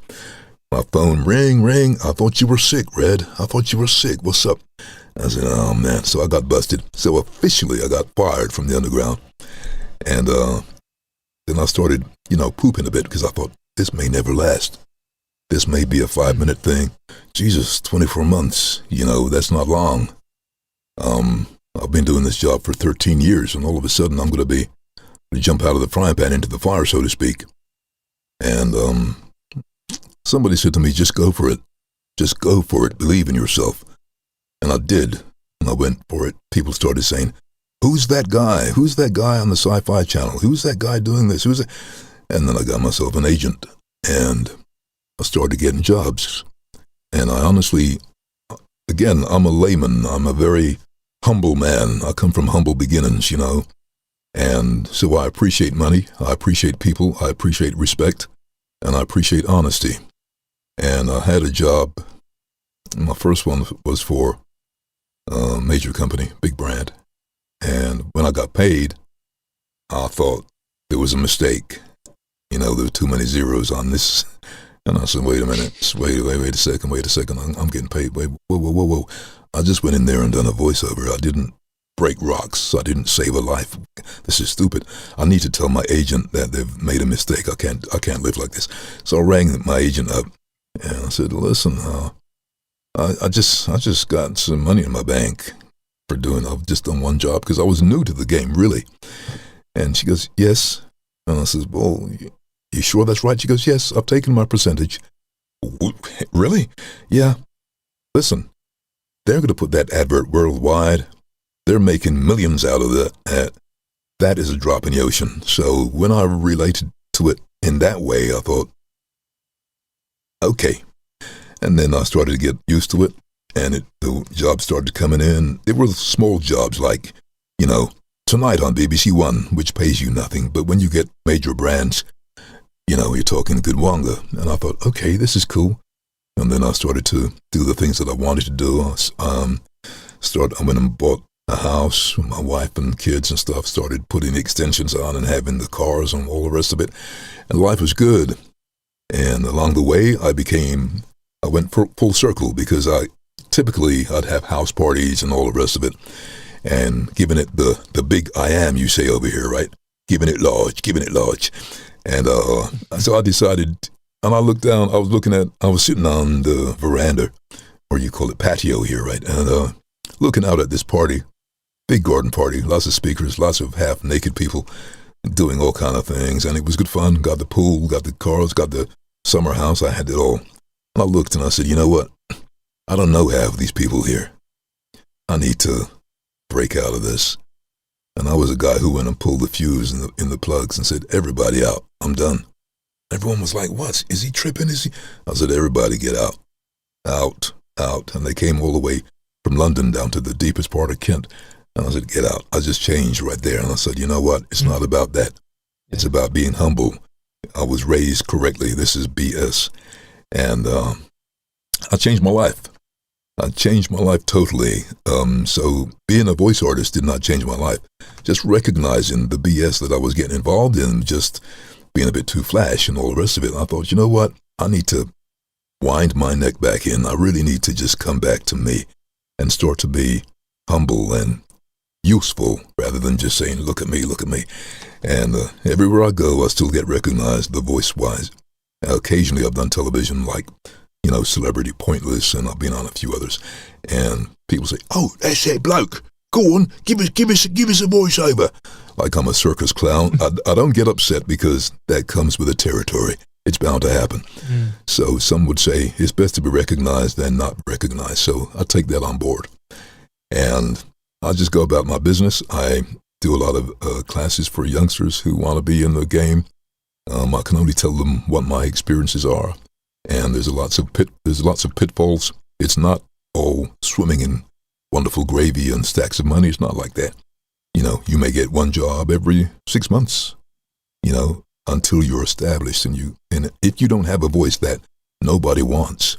My phone ring. I thought you were sick, Red. I thought you were sick. What's up? I said, oh, man. So I got busted. So officially, I got fired from the underground. And then I started, pooping a bit because I thought, this may never last. This may be a 5-minute thing. Jesus, 24 months, that's not long. I've been doing this job for 13 years, and all of a sudden I'm going to jump out of the frying pan into the fire, so to speak. And somebody said to me, just go for it. Just go for it. Believe in yourself. And I did, and I went for it. People started saying, who's that guy? Who's that guy on the Sci-Fi Channel? Who's that guy doing this? Who's it? And then I got myself an agent, and I started getting jobs. And I honestly, again, I'm a layman. I'm a very humble man. I come from humble beginnings, And so I appreciate money. I appreciate people. I appreciate respect. And I appreciate honesty. And I had a job. My first one was for a major company, big brand. And when I got paid, I thought there was a mistake. There were too many zeros on this. And I said, wait a minute. Wait a second. I'm getting paid. Wait, whoa. I just went in there and done a voiceover. I didn't break rocks. I didn't save a life. This is stupid. I need to tell my agent that they've made a mistake. I can't live like this. So I rang my agent up and I said, listen, I just got some money in my bank for I've just done one job because I was new to the game, really. And she goes, yes. And I says, well, you sure that's right? She goes, yes, I've taken my percentage. Really? Yeah. Listen, they're going to put that advert worldwide. They're making millions out of that. That is a drop in the ocean. So when I related to it in that way, I thought, okay. And then I started to get used to it, and the jobs started coming in. They were small jobs like, tonight on BBC One, which pays you nothing, but when you get major brands, you know, you're talking good wanga. And I thought, okay, this is cool. And then I started to do the things that I wanted to do. I went and bought a house with my wife and kids and stuff, started putting extensions on and having the cars and all the rest of it. And life was good. And along the way, I went full circle because I'd have house parties and all the rest of it. And giving it the big I am, you say over here, right? Giving it large. And so I decided, and I looked down, I was sitting on the veranda, or you call it patio here, right? And looking out at this party, big garden party, lots of speakers, lots of half-naked people doing all kind of things. And it was good fun. Got the pool, got the cars, got the summer house. I had it all. And I looked and I said, you know what? I don't know half of these people here. I need to break out of this. And I was a guy who went and pulled the fuse in the plugs and said, everybody out, I'm done. Everyone was like, what? Is he tripping? I said, everybody get out. Out. And they came all the way from London down to the deepest part of Kent. And I said, get out. I just changed right there. And I said, you know what? It's not about that. It's about being humble. I was raised correctly. This is BS. And I changed my life. I changed my life totally. So being a voice artist did not change my life. Just recognizing the BS that I was getting involved in, just being a bit too flash and all the rest of it. I thought, you know what? I need to wind my neck back in. I really need to just come back to me and start to be humble and useful rather than just saying, look at me. And everywhere I go, I still get recognized, the voice-wise. Occasionally I've done television like, you know, Celebrity Pointless, and I've been on a few others. And people say, oh, that's that bloke. Go on, give us a voiceover. Like I'm a circus clown. I don't get upset because that comes with the territory. It's bound to happen. So some would say it's best to be recognized than not recognized. So I take that on board. And I just go about my business. I do a lot of classes for youngsters who want to be in the game. I can only tell them what my experiences are. And there's lots of pitfalls. It's not all swimming in wonderful gravy and stacks of money. It's not like that. You know, you may get one job every 6 months, you know, until you're established. And if you don't have a voice that nobody wants,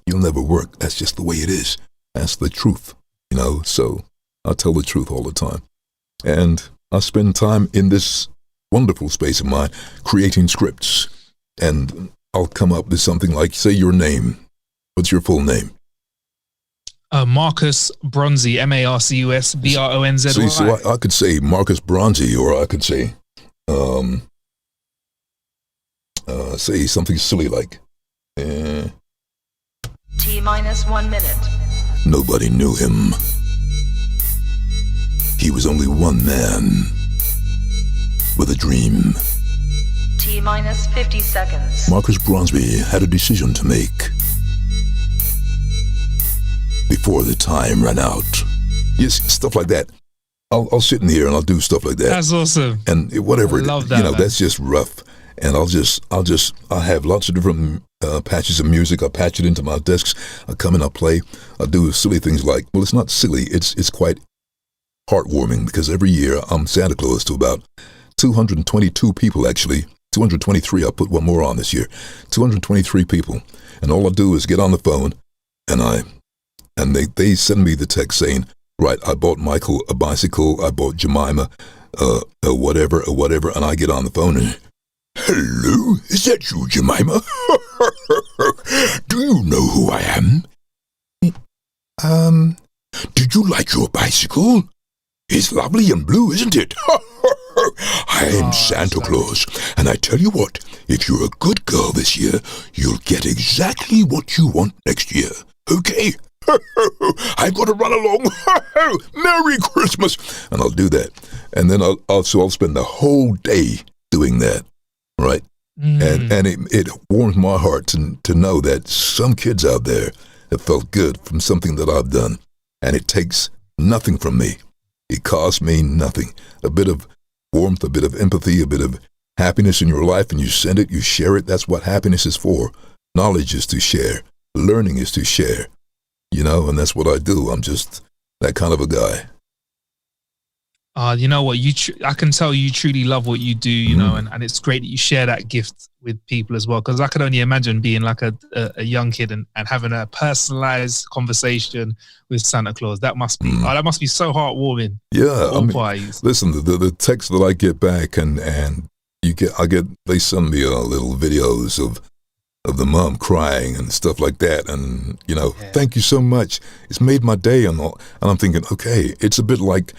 you'll never work. That's just the way it is. That's the truth, you know. So I tell the truth all the time. And I spend time in this wonderful space of mine creating scripts. And I'll come up with something like, say your name. What's your full name? Marcus Bronzy, Marcus Bronzy. See, so I could say Marcus Bronzy, or I could say, say something silly like, T-1 minute. Nobody knew him. He was only one man with a dream. T-50 seconds. Marcus Bronzy had a decision to make before the time ran out. Yes, stuff like that. I'll sit in here and I'll do stuff like that. That's awesome. And whatever, I love that, you know, man. that's just rough. And I have lots of different patches of music. I patch it into my discs. I come and I play. I do silly things like, well, it's not silly. It's quite heartwarming because every year I'm Santa Claus to about 222 people, actually. 223. I put one more on this year. 223 people. And all I do is get on the phone and they send me the text saying, right, I bought Michael a bicycle, I bought Jemima whatever, and I get on the phone and, hello, is that you, Jemima? Do you know who I am? Did you like your bicycle? It's lovely and blue, isn't it? I'm Santa Claus, and I tell you what, if you're a good girl this year, you'll get exactly what you want next year, okay? I've got to run along. Merry Christmas. And I'll do that. And then I'll spend the whole day doing that, right? And it warms my heart to know that some kids out there have felt good from something that I've done. And it takes nothing from me. It costs me nothing. A bit of warmth, a bit of empathy, a bit of happiness in your life, and you send it, you share it. That's what happiness is for. Knowledge is to share. Learning is to share. You know, and that's what I do. I'm just that kind of a guy. You know what? I can tell you truly love what you do, you know, and it's great that you share that gift with people as well. Because I could only imagine being like a young kid and having a personalized conversation with Santa Claus. That must be so heartwarming. Yeah, all parties. Listen, the text that I get back and they send me little videos of the mom crying and stuff like that, and you know, thank you so much. It's made my day, and I'm thinking, okay, it's a bit like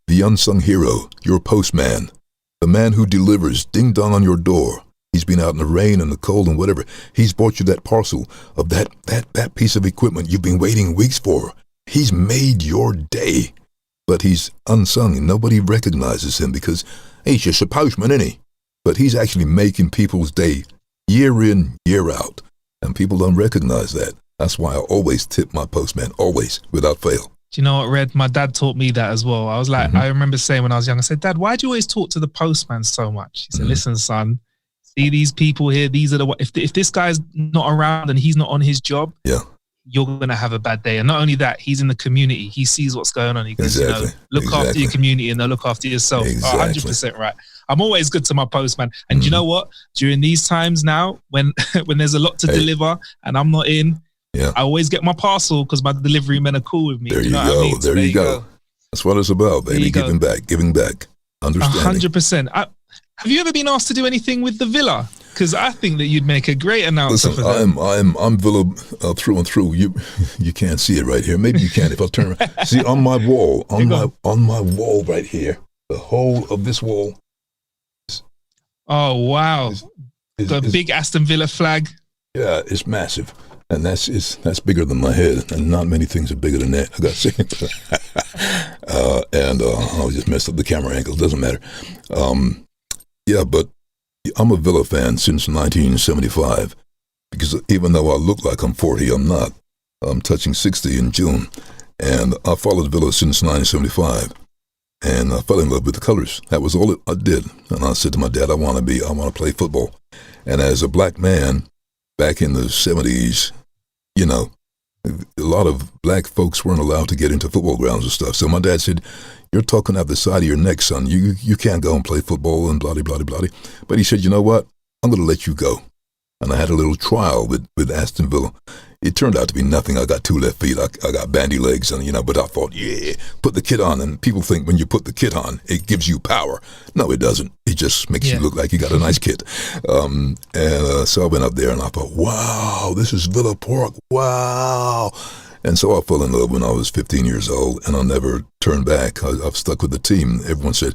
the unsung hero, your postman, the man who delivers ding dong on your door. He's been out in the rain and the cold and whatever. He's brought you that parcel of that piece of equipment you've been waiting weeks for. He's made your day, but he's unsung and nobody recognizes him because he's just a postman, isn't he? But he's actually making people's day year in, year out, and people don't recognize that. That's why I always tip my postman, always, without fail. Do you know what, Red? My dad taught me that as well. I was like, I remember saying when I was young, I said, Dad, why do you always talk to the postman so much? He said, listen, son, see these people here. These are if this guy's not around and he's not on his job, you're going to have a bad day. And not only that, he's in the community. He sees what's going on. He goes, you know, look after your community and they'll look after yourself. 100% right. I'm always good to my postman. And you know what? During these times now, when there's a lot to deliver and I'm not in, I always get my parcel because my delivery men are cool with me. There you go. I mean? There you go. That's what it's about, baby. Giving back. Understanding. 100%. Have you ever been asked to do anything with the Villa? Because I think that you'd make a great announcer for them. I'm Villa through and through. You can't see it right here. Maybe you can if I turn around. See on my wall, on my wall right here, the whole of this wall. Oh wow! The big Aston Villa flag. Yeah, it's massive. And that's bigger than my head, and not many things are bigger than that. I got to say, I just messed up the camera angle. Doesn't matter. But I'm a Villa fan since 1975, because even though I look like I'm 40, I'm not. I'm touching 60 in June, and I followed Villa since 1975, and I fell in love with the colors. That was all I did. And I said to my dad, I want to play football. And as a black man, back in the 70s, you know, a lot of black folks weren't allowed to get into football grounds and stuff. So my dad said, you're talking out the side of your neck, son. You can't go and play football and blah, blah, blah, blah. But he said, you know what? I'm going to let you go. And I had a little trial with Aston Villa. It turned out to be nothing. I got 2 left feet. I got bandy legs, and but I thought, put the kit on. And people think when you put the kit on, it gives you power. No, it doesn't. It just makes you look like you got a nice kit. So I went up there and I thought, wow, this is Villa Park. Wow. And so I fell in love when I was 15 years old, and I never turned back. I've stuck with the team. Everyone said,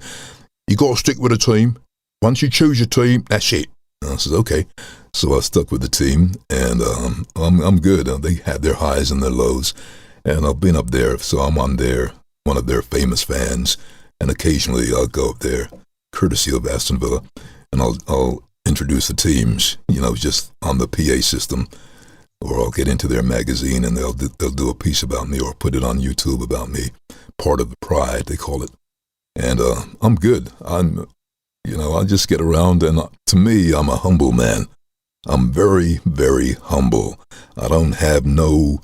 you got to stick with a team. Once you choose your team, that's it. And I said, okay. So I stuck with the team, and I'm good. They had their highs and their lows, and I've been up there, so I'm one of their famous fans, and occasionally I'll go up there, courtesy of Aston Villa, and I'll introduce the teams, just on the PA system, or I'll get into their magazine, and they'll do a piece about me, or put it on YouTube about me, part of the pride, they call it, and I'm good. I just get around, and to me, I'm a humble man. I'm very, very humble. I don't have no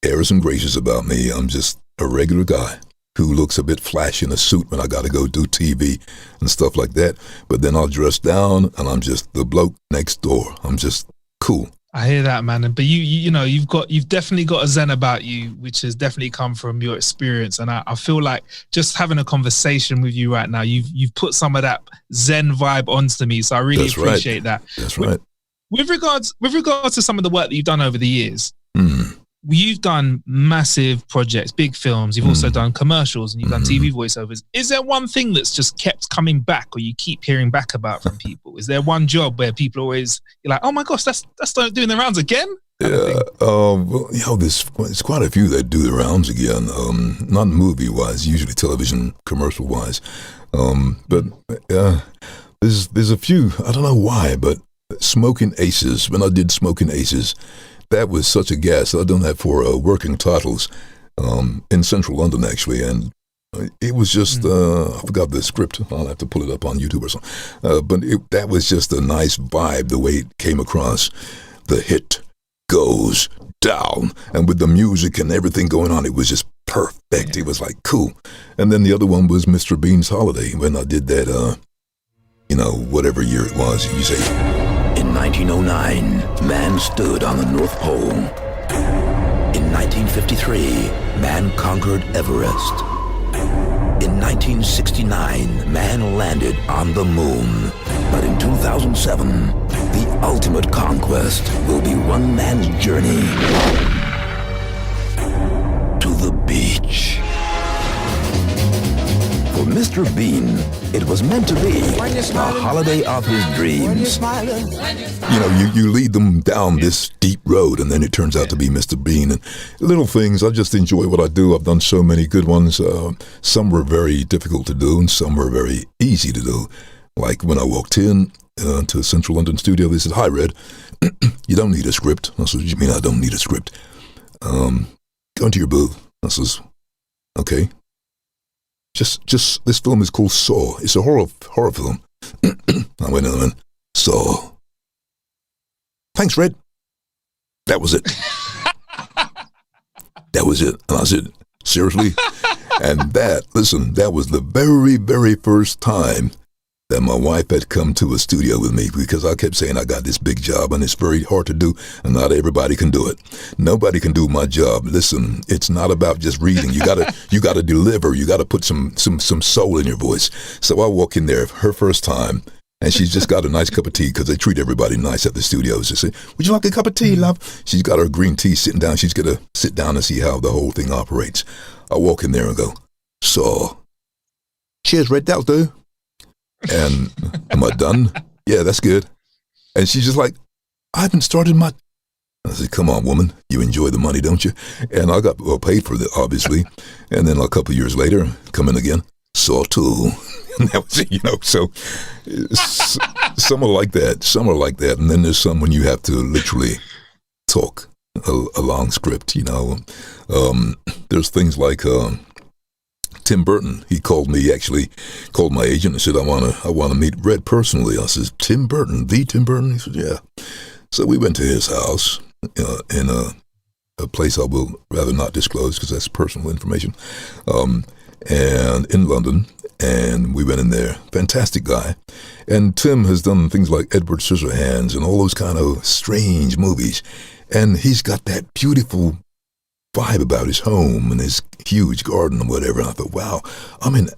airs and graces about me. I'm just a regular guy who looks a bit flashy in a suit when I got to go do TV and stuff like that. But then I'll dress down, and I'm just the bloke next door. I'm just cool. I hear that, man. But you've definitely got a zen about you, which has definitely come from your experience. And I feel like just having a conversation with you right now, you've put some of that zen vibe onto me. So I really appreciate that. That's right. With regards to some of the work that you've done over the years, you've done massive projects, big films. You've also done commercials, and you've done TV voiceovers. Is there one thing that's just kept coming back, or you keep hearing back about from people? Is there one job where people always, you're like, oh my gosh, that's doing the rounds again? There's quite a few that do the rounds again. Not movie-wise, usually television, commercial-wise. But there's a few. I don't know why, but Smoking Aces. When I did Smoking Aces, that was such a gas. I've done that for working titles in central London, actually, and it was just, I forgot the script. I'll have to pull it up on YouTube or something. But that was just a nice vibe, the way it came across. The hit goes down. And with the music and everything going on, it was just perfect. It was like cool. And then the other one was Mr. Bean's Holiday, when I did that, whatever year it was, you say. In 1909, man stood on the North Pole. In 1953, man conquered Everest. In 1969, man landed on the moon. But in 2007, the ultimate conquest will be one man's journey to the beach. For Mr. Bean, it was meant to be the holiday of his dreams. You lead them down this deep road, and then it turns out to be Mr. Bean. And little things, I just enjoy what I do. I've done so many good ones. Some were very difficult to do, and some were very easy to do. Like when I walked in to a Central London studio, they said, "Hi, Red, you don't need a script." I said, "What do you mean I don't need a script?" Go into your booth. I says, "Okay. Just this film is called Saw. It's a horror film." I went in and Saw. "Thanks, Red." That was it. That was it. And I said, "Seriously?" And that was the very, very first time that my wife had come to a studio with me, because I kept saying I got this big job and it's very hard to do and not everybody can do it. Nobody can do my job. Listen, it's not about just reading. You gotta deliver. You gotta put some soul in your voice. So I walk in there her first time, and she's just got a nice cup of tea, because they treat everybody nice at the studios. They say, "Would you like a cup of tea, love?" She's got her green tea sitting down. She's gonna sit down and see how the whole thing operates. I walk in there and go, "So, cheers, Red, that'll do." And am I done? "Yeah, that's good." And she's just like, "I haven't started my..." I said, "Come on, woman, you enjoy the money, don't you?" And I got paid for it, obviously. And then a couple of years later, come in again, "Saw 2." And that was it, so some are like that. And then there's some when you have to literally talk a long script, There's things like Tim Burton. He called my agent and said, I want to meet Red personally. I said, "Tim Burton, the Tim Burton?" He said, "Yeah." So we went to his house in a place I will rather not disclose, because that's personal information, and in London. And we went in there. Fantastic guy. And Tim has done things like Edward Scissorhands and all those kind of strange movies. And he's got that beautiful vibe about his home and his huge garden and whatever. And I thought, wow, I'm in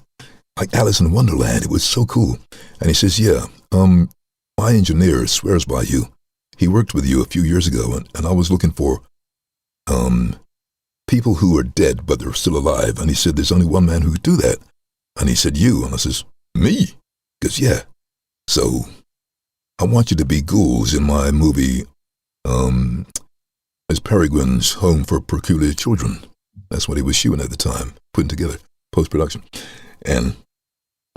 like Alice in Wonderland. It was so cool. And he says, "Yeah, my engineer swears by you. He worked with you a few years ago, and I was looking for people who are dead but they're still alive. And he said, there's only one man who could do that. And he said, you." And I says, "Me?" He goes, "Yeah. So I want you to be ghouls in my movie, as Peregrine's Home for Peculiar Children." That's what he was shooting at the time, putting together post-production. And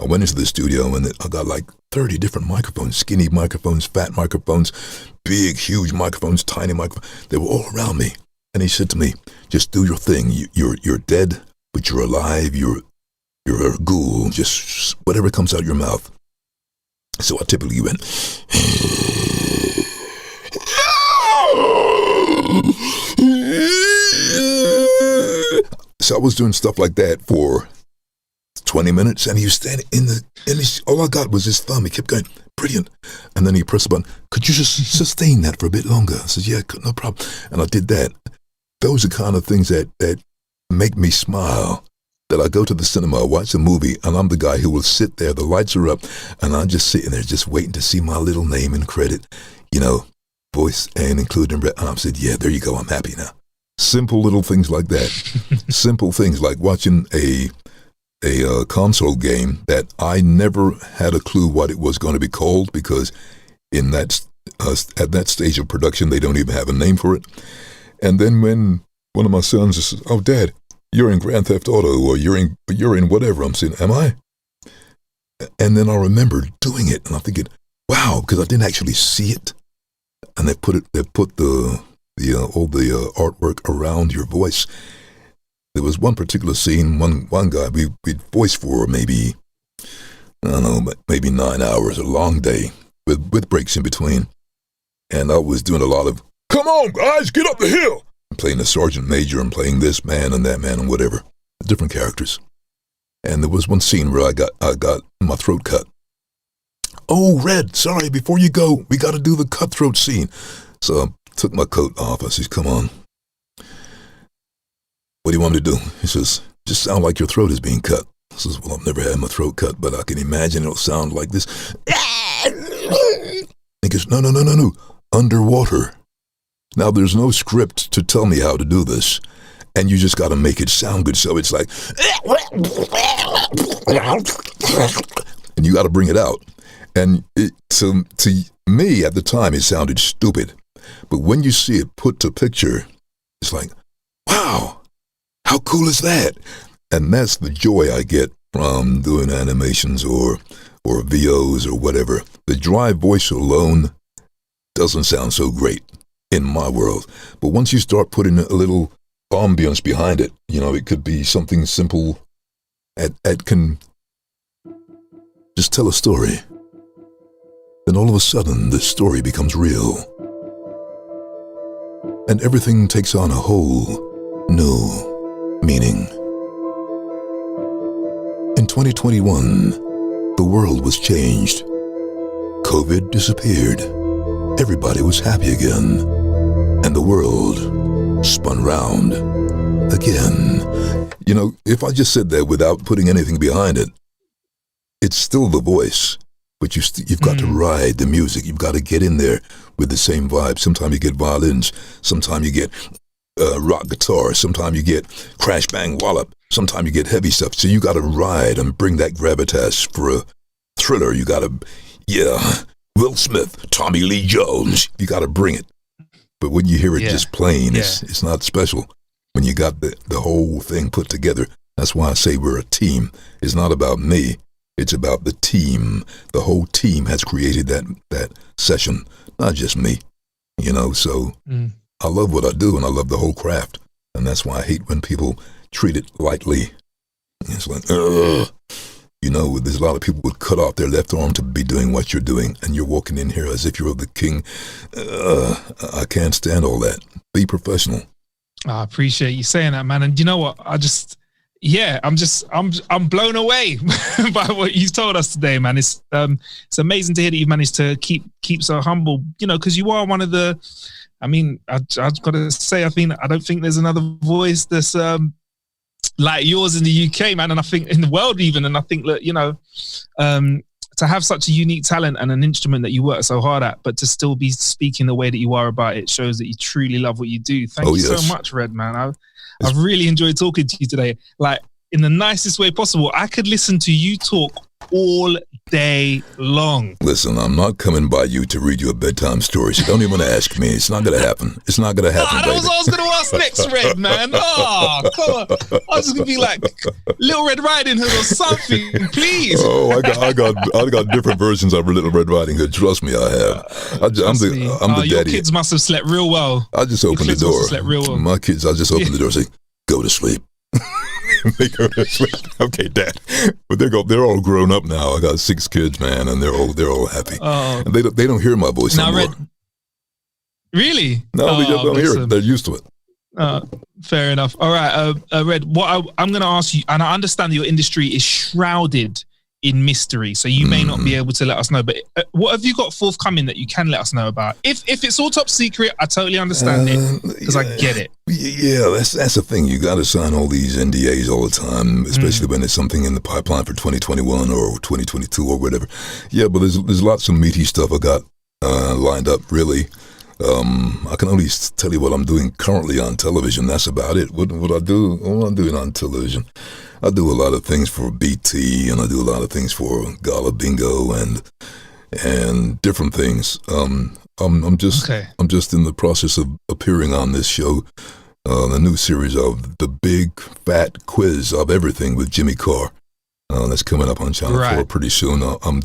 I went into the studio, and I got like 30 different microphones, skinny microphones, fat microphones, big, huge microphones, tiny microphones. They were all around me. And he said to me, "Just do your thing. You're dead, but you're alive. You're a ghoul. Just whatever comes out of your mouth." So I typically went, so I was doing stuff like that for 20 minutes, and he was standing all I got was his thumb. He kept going, "Brilliant." And then he pressed the button, "Could you just sustain that for a bit longer?" I said, "Yeah, no problem." And I did that. Those are kind of things that make me smile. That I go to the cinema, watch a movie, and I'm the guy who will sit there, the lights are up, and I'm just sitting there just waiting to see my little name and credit, voice and including, and I'm saying, "Yeah, there you go, I'm happy now." Simple little things like that. Simple things like watching a console game that I never had a clue what it was going to be called, because in that at that stage of production, they don't even have a name for it. And then when one of my sons says, "Oh, Dad, you're in Grand Theft Auto," or you're in whatever," I'm saying, "Am I?" And then I remember doing it, and I'm thinking, wow, because I didn't actually see it. And they put the artwork around your voice. There was one particular scene, one guy we'd voice for maybe 9 hours, a long day with breaks in between. And I was doing a lot of, "Come on, guys, get up the hill. I'm playing a sergeant major. I'm playing this man and that man and whatever, different characters. And there was one scene where I got my throat cut. Oh, Red, sorry, before you go, we got to do the cutthroat scene. So I took my coat off. I says, come on. What do you want me to do? He says, just sound like your throat is being cut. I says, well, I've never had my throat cut, but I can imagine it'll sound like this. He goes, no, underwater. Now, there's no script to tell me how to do this, and you just got to make it sound good. So it's like, and you got to bring it out. And to me, at the time, it sounded stupid. But when you see it put to picture, it's like, wow, how cool is that? And that's the joy I get from doing animations or VOs or whatever. The dry voice alone doesn't sound so great in my world. But once you start putting a little ambience behind it, it could be something simple that can just tell a story. Then all of a sudden, the story becomes real. And everything takes on a whole new meaning. In 2021, the world was changed. COVID disappeared. Everybody was happy again. And the world spun round again. If I just said that without putting anything behind it, it's still the voice. But you've got to ride the music. You've got to get in there with the same vibe. Sometimes you get violins. Sometimes you get rock guitar. Sometimes you get crash bang wallop. Sometimes you get heavy stuff. So you got to ride and bring that gravitas for a thriller. You got to, Will Smith, Tommy Lee Jones. You got to bring it. But when you hear it just plain, it's not special. When you got the whole thing put together, that's why I say we're a team. It's not about me. It's about the team. The whole team has created that session, not just me. So I love what I do, and I love the whole craft. And that's why I hate when people treat it lightly. It's like, there's a lot of people would cut off their left arm to be doing what you're doing, and you're walking in here as if you're the king. I can't stand all that. Be professional. I appreciate you saying that, man. And you know what? I'm blown away by what you've told us today, man. It's amazing to hear that you've managed to keep so humble, because you are one of the, I've got to say, I don't think there's another voice that's like yours in the UK, man. And I think in the world even, and I think that, to have such a unique talent and an instrument that you work so hard at, but to still be speaking the way that you are about it shows that you truly love what you do. Thank you so much, Red, man. I've really enjoyed talking to you today. Like, in the nicest way possible. I could listen to you talk all day long. Listen, I'm not coming by you to read you a bedtime story, so don't even ask me. It's not going to happen. It's not going to happen, that was what I was going to ask next, Red, man. Oh, come on. I was just going to be like Little Red Riding Hood or something, please. Oh, I got different versions of Little Red Riding Hood. Trust me, I have. I'm the daddy. Your kids must have slept real well. I just opened the door. Slept real well. My kids, I just opened the door and say, go to sleep. They go to sleep. Okay, Dad. But they're all grown up now. I got 6 kids, man, and they're all happy. And they don't hear my voice anymore. Really? No, they don't hear it. They're used to it. Fair enough. All right, Red, what I'm going to ask you, and I understand that your industry is shrouded in mystery, so you may not be able to let us know, but what have you got forthcoming that you can let us know about? If it's all top secret, I totally understand it, because I get it. Yeah, that's the thing. You got to sign all these NDAs all the time, especially when there's something in the pipeline for 2021 or 2022 or whatever. Yeah, but there's lots of meaty stuff I got lined up, really. I can only tell you what I'm doing currently on television. That's about it. What I'm doing on television. I do a lot of things for BT, and I do a lot of things for Gala Bingo and different things. I'm just in the process of appearing on this show, the new series of The Big Fat Quiz of Everything with Jimmy Carr. That's coming up on Channel 4 pretty soon. I'm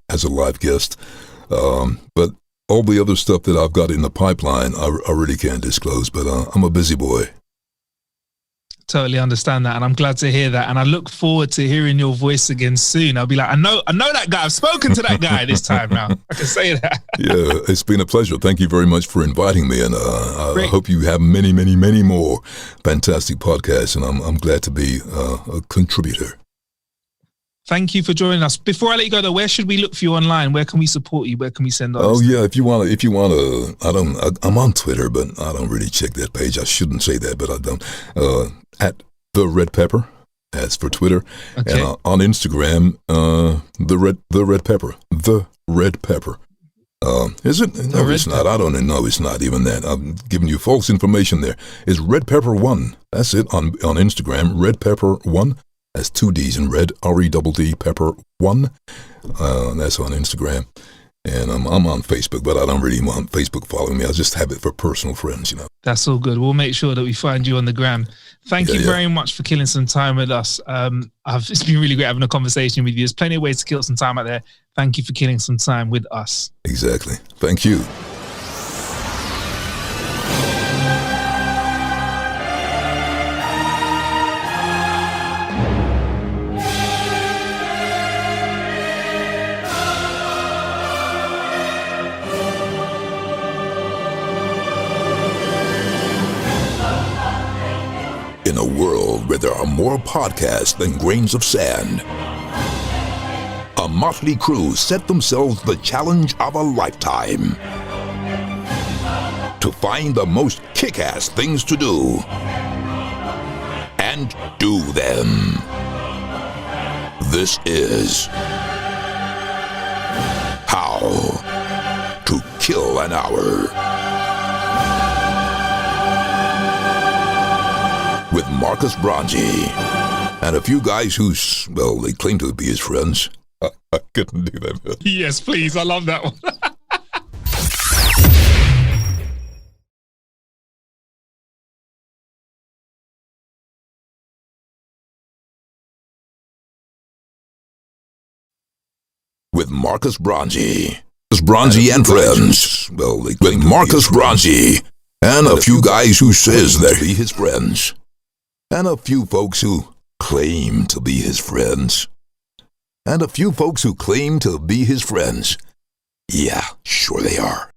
as a live guest. But all the other stuff that I've got in the pipeline, I really can't disclose, but I'm a busy boy. Totally understand that, and I'm glad to hear that. And I look forward to hearing your voice again soon. I'll be like, I know that guy. I've spoken to that guy this time now. I can say that. Yeah, it's been a pleasure. Thank you very much for inviting me, and I hope you have many, many, many more fantastic podcasts. And I'm glad to be a contributor. Thank you for joining us. Before I let you go, though, where should we look for you online? Where can we support you? Where can we send us? Oh yeah, if you wanna, I'm on Twitter, but I don't really check that page. I shouldn't say that, but I don't. At the Red Pepper, as for Twitter, okay. And on Instagram, the Red Pepper. Is it? No, it's not. I don't know. It's not even that. I'm giving you false information there. It's Red Pepper 1. That's it on Instagram. Red Pepper 1. That's 2 D's in red. REDD Pepper 1. That's on Instagram. And I'm on Facebook, but I don't really want Facebook following me. I just have it for personal friends, you know. That's all good. We'll make sure that we find you on the gram. Thank you very much for killing some time with us. It's been really great having a conversation with you. There's plenty of ways to kill some time out there. Thank you for killing some time with us. Exactly. Thank you. In a world where there are more podcasts than grains of sand, a motley crew set themselves the challenge of a lifetime to find the most kick-ass things to do and do them. This is How to Kill an Hour with Marcus Bronzy and a few guys who's, well, they claim to be his friends. I couldn't do that. Yes, please. I love that one. With Marcus Bronzy. Bronzy and friends. Well, they claim with Marcus Bronzy and a few guys who says they're his friends. And a few folks who claim to be his friends. And a few folks who claim to be his friends. Yeah, sure they are.